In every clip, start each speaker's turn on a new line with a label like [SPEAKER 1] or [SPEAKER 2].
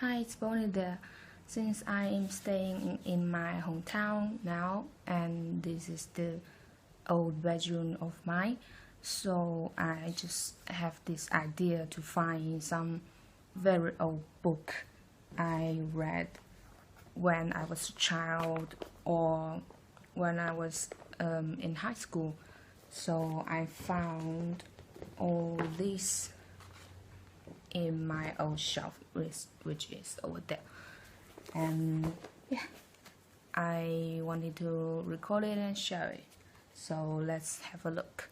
[SPEAKER 1] Hi, it's Bonnie there. Since I am staying in my hometown now, and this is the old bedroom of mine, so I just have this idea to find some very old book I read when I was a child or when I was in high school. So I found all these in my old shelf, which is over there, and yeah, I wanted to record it and share it. So let's have a look,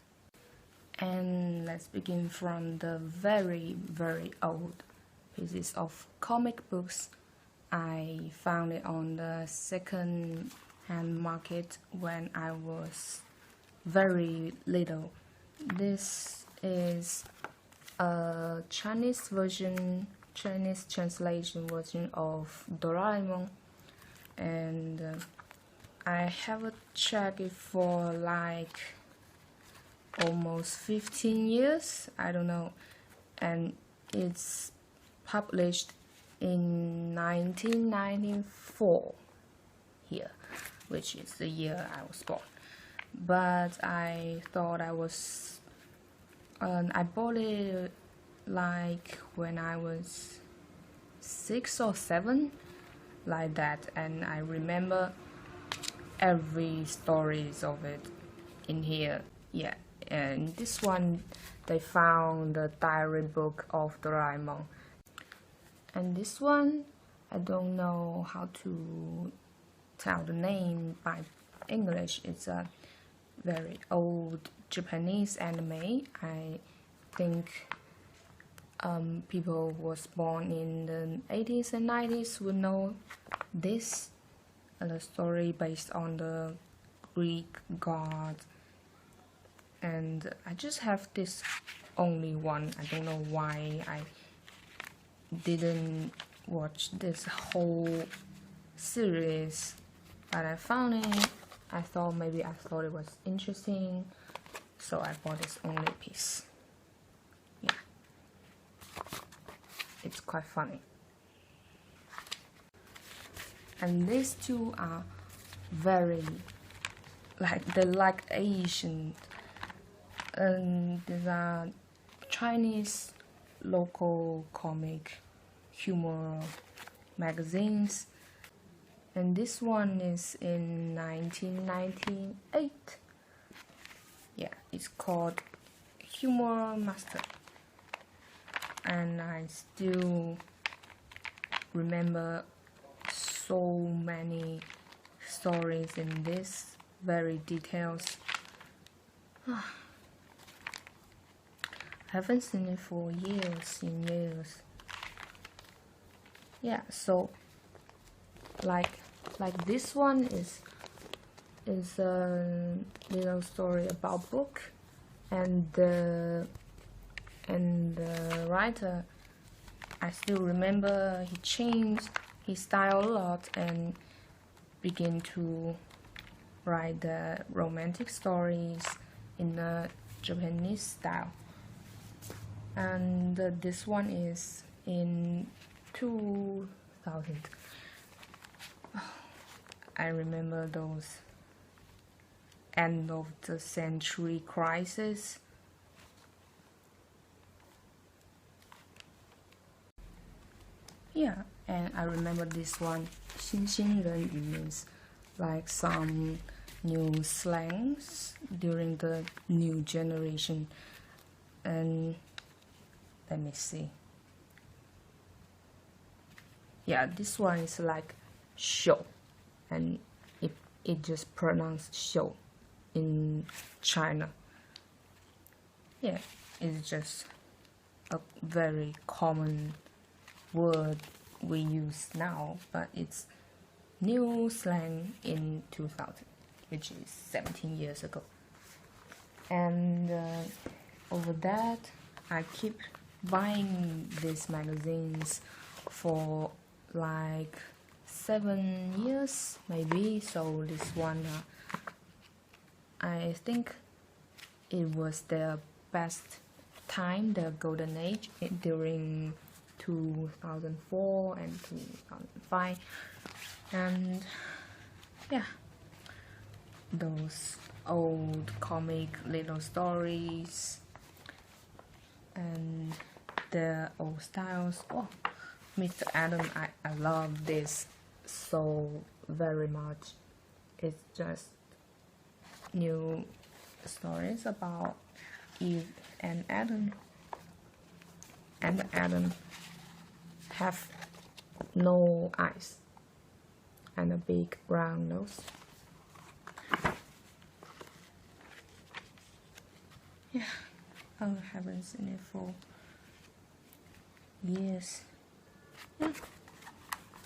[SPEAKER 1] and let's begin from the very old pieces of comic books. I found it on the second hand market when I was very little. This is a Chinese translation version of Doraemon, and I haven't checked it for like almost 15 years, I don't know, and it's published in 1994 here, which is the year I was born. But I thought I bought it like when I was 6 or 7, like that, and I remember every stories of it in here. Yeah, and this one they found the diary book of Doraemon, and this one I don't know how to tell the name by English. It's a very old Japanese anime. I think people was born in the 80s and 90s would know this, the story based on the Greek god. And I just have this only one. I don't know why I didn't watch this whole series, but I found it. I thought it was interesting, so I bought this only piece. Yeah, it's quite funny. And these two are very like Asian, and these are Chinese local comic humor magazines. And this one is in 1998. Yeah, it's called Humor Master, and I still remember so many stories in this, very details. I haven't seen it for years. Yeah, so like this one is a little story about book, and the writer, I still remember he changed his style a lot and began to write the romantic stories in the Japanese style. And this one is in 2000. I remember those end of the century crisis. Yeah, and I remember this one, 新兴人语 means like some new slangs during the new generation. And let me see. Yeah, this one is like show, and it just pronounced show in China. Yeah, it's just a very common word we use now, but it's new slang in 2000, which is 17 years ago. And over that, I keep buying these magazines for like 7 years maybe. So this one, I think it was their best time, the golden age, during 2004 and 2005, and yeah, those old comic little stories and the old styles. Oh, Mr. Adam, I love this so very much. It's just new stories about Eve and Adam. And Adam have no eyes and a big round nose. Yeah, I haven't seen it for years. Yeah.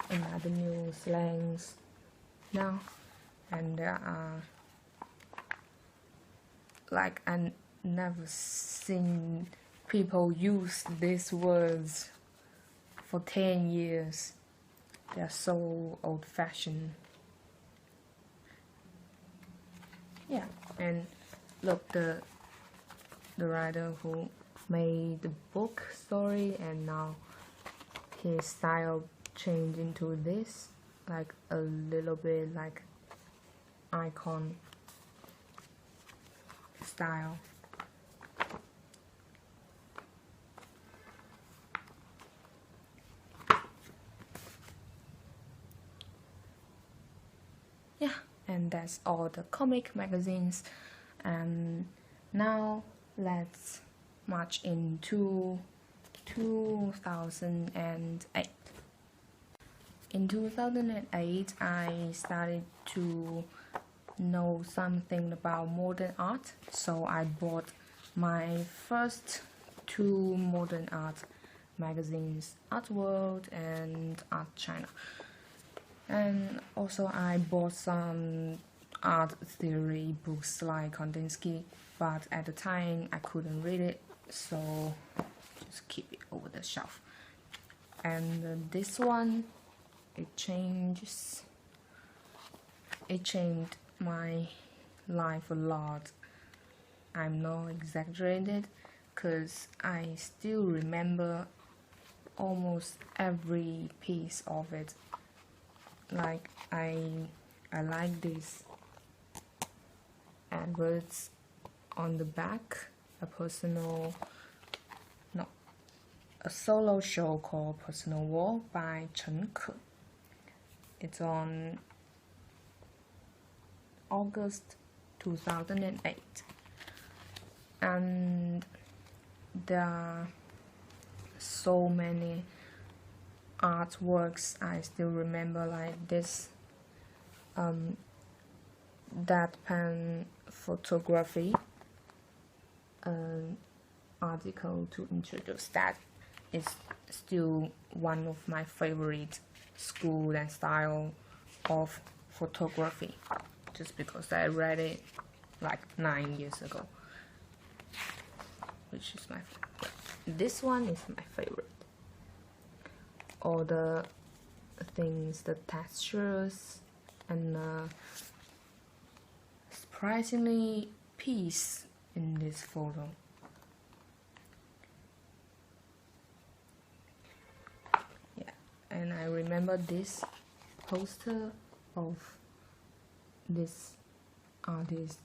[SPEAKER 1] Another new slangs now, and there are like I never seen people use these words for 10 years. They are so old-fashioned. Yeah, and look, the writer who made the book story, and now his style changed into this, like a little bit like icon style. Yeah, and that's all the comic magazines. And now let's march into 2008. In 2008, I started to know something about modern art, so I bought my first 2 modern art magazines, Art World and Art China. And also I bought some art theory books like Kandinsky, but at the time I couldn't read it, so just keep it over the shelf. And this one, it changed my life a lot. I'm not exaggerated, because I still remember almost every piece of it. Like I like this adverts on the back, a solo show called Personal War by Chen Ke. It's on August 2008, and there are so many artworks I still remember, like this deadpan photography article to introduce that is still one of my favorite school and style of photography, just because I read it like 9 years ago, which is my favorite. This one is my favorite. All the things, the textures, and surprisingly peace in this photo. Yeah, and I remember this poster of this artist's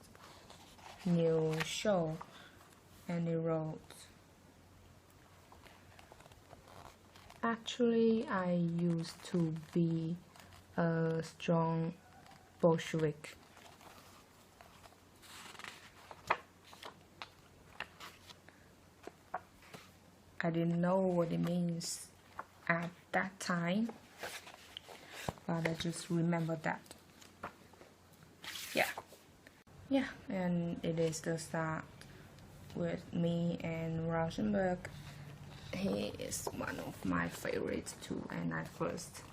[SPEAKER 1] new show, and it wrote, "Actually, I used to be a strong Bolshevik." I didn't know what it means at that time, but I just remember that. Yeah, and it is the start with me and Rauschenberg. He is one of my favorites too, and I first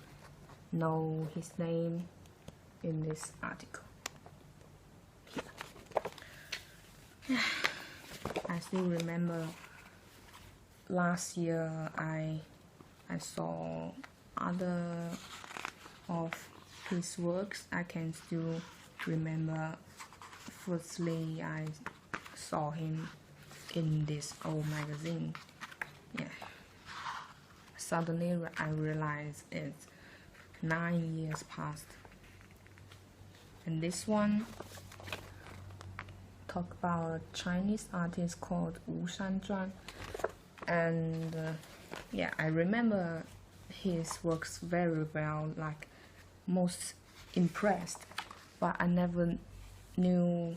[SPEAKER 1] know his name in this article. Yeah. I still remember last year I saw other of his works. I can still remember, firstly I saw him in this old magazine. Yeah, suddenly I realized it's 9 years past. And this one talk about a Chinese artist called Wu Shanzhuan, and yeah, I remember his works very well, like most impressed, but I never knew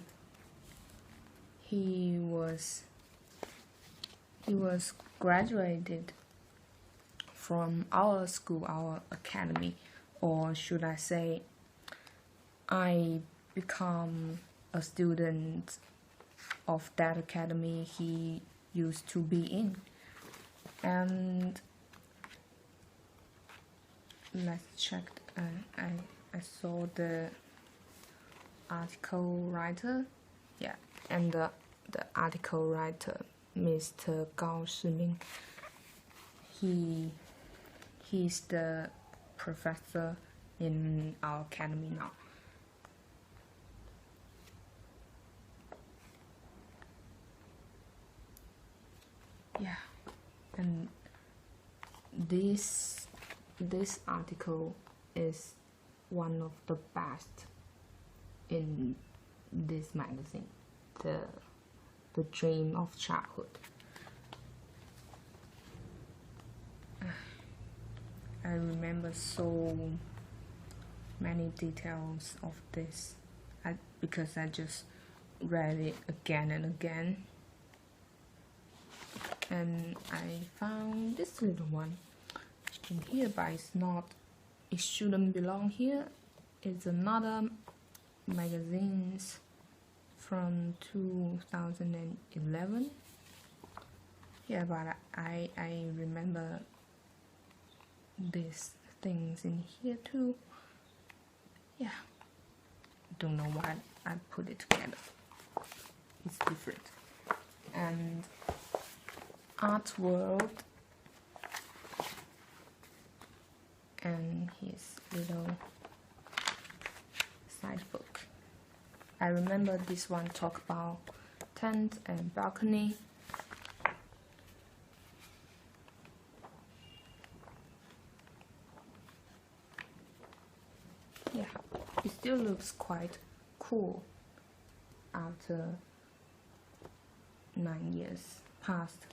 [SPEAKER 1] he was graduated from our school, our academy, or should I say I become a student of that academy he used to be in. And let's check. I saw the article writer, yeah, and the article writer, Mr. Gao Shiming, he's the professor in our academy now. Yeah, and this article is one of the best in this magazine, the dream of childhood. I remember so many details of this because I just read it again and again. And I found this little one in here, but it shouldn't belong here. It's another magazine from 2011. Yeah, but I remember these things in here too. Yeah, don't know why I put it together. It's different. And Art World, and his little side book. I remember this one talk about tent and balcony. Yeah, it still looks quite cool after 9 years past.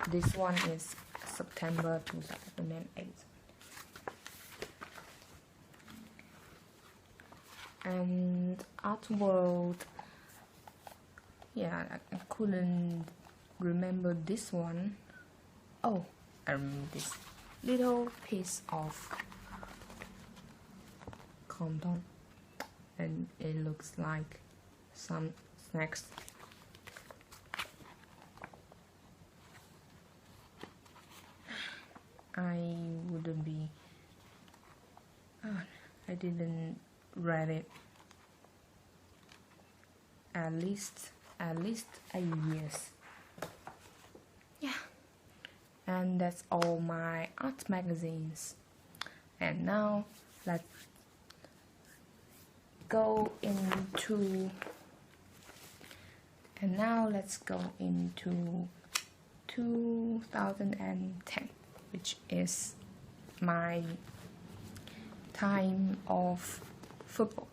[SPEAKER 1] This one is September 2008. And Art World, yeah, I couldn't remember this one. Oh, I remember this little piece of condom, and it looks like some snacks. I wouldn't be I didn't read it at least 8 years. Yeah, and that's all my art magazines. And now let's go into 2010, which is my time of football.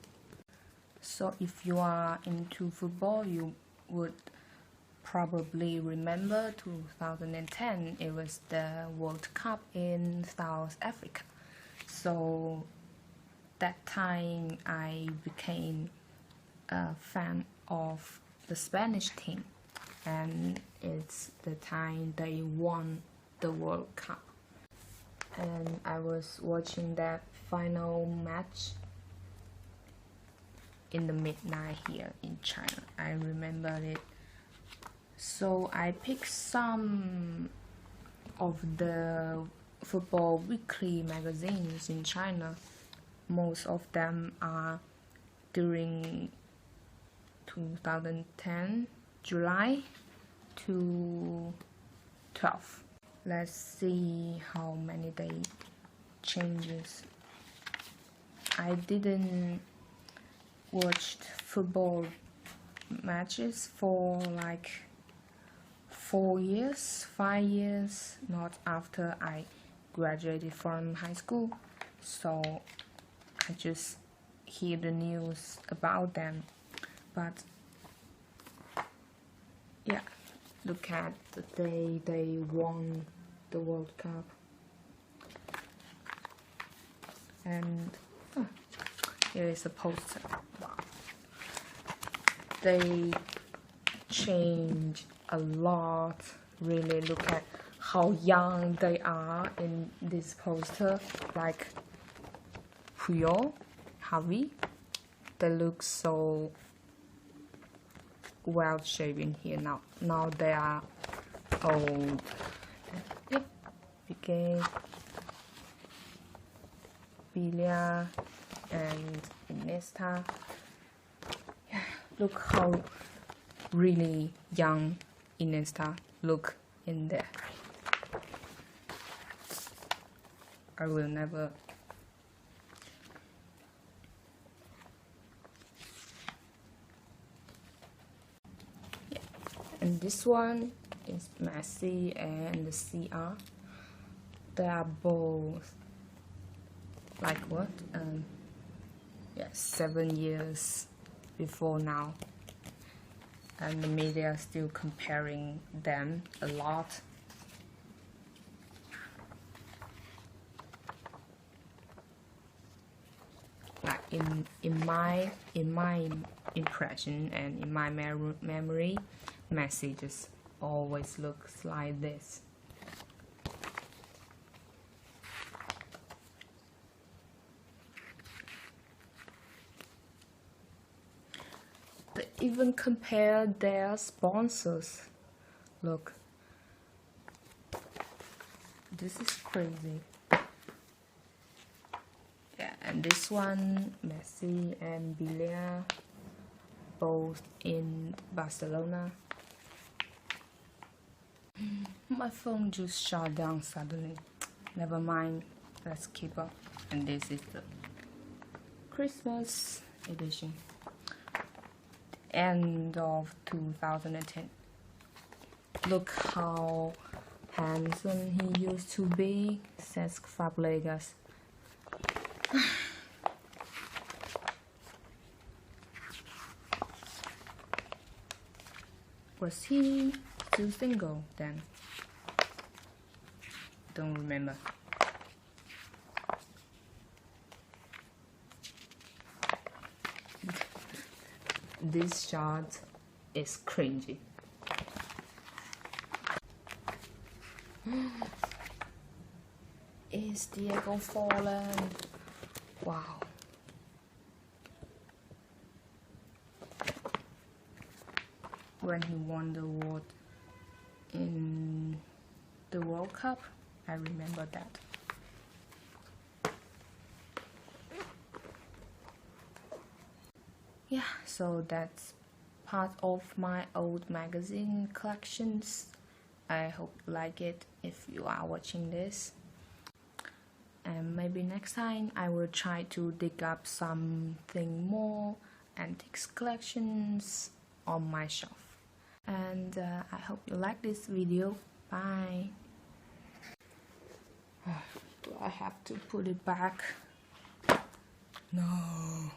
[SPEAKER 1] So if you are into football, you would probably remember 2010. It was the World Cup in South Africa. So that time I became a fan of the Spanish team, and it's the time they won the World Cup. And I was watching that final match in the midnight here in China. I remember it. So I picked some of the football weekly magazines in China. Most of them are during 2010 July to 12. Let's see how many they changes. I didn't watch football matches for like 4 years, 5 years, not after I graduated from high school, so I just hear the news about them. But yeah, look at the day they won the World Cup. And here is a poster. Wow. They changed a lot. Really look at how young they are in this poster. Like Puyol, Harvey, they look so well shapen here now. Now they are old. Yep. Piqué, Villa, and Iniesta. Yeah, look how really young Iniesta look in there. I will never and this one is Messi and the CR. They are both like what? 7 years before now. And the media are still comparing them a lot. Like in my impression and in my memory, Messi just always looks like this. They even compare their sponsors. Look, this is crazy. Yeah, and this one, Messi and Villa, both in Barcelona. My phone just shut down suddenly. Never mind, let's keep up. And this is the Christmas edition. End of 2010. Look how handsome he used to be, says Fabregas. Was he still single then? Don't remember. This shot is cringy. Is Diego fallen? Wow. When he won the award in the World Cup, I remember that. Yeah, so that's part of my old magazine collections. I hope you like it if you are watching this. And maybe next time I will try to dig up something more antiques collections on my shelf. And I hope you like this video. Bye. Do I have to put it back? No.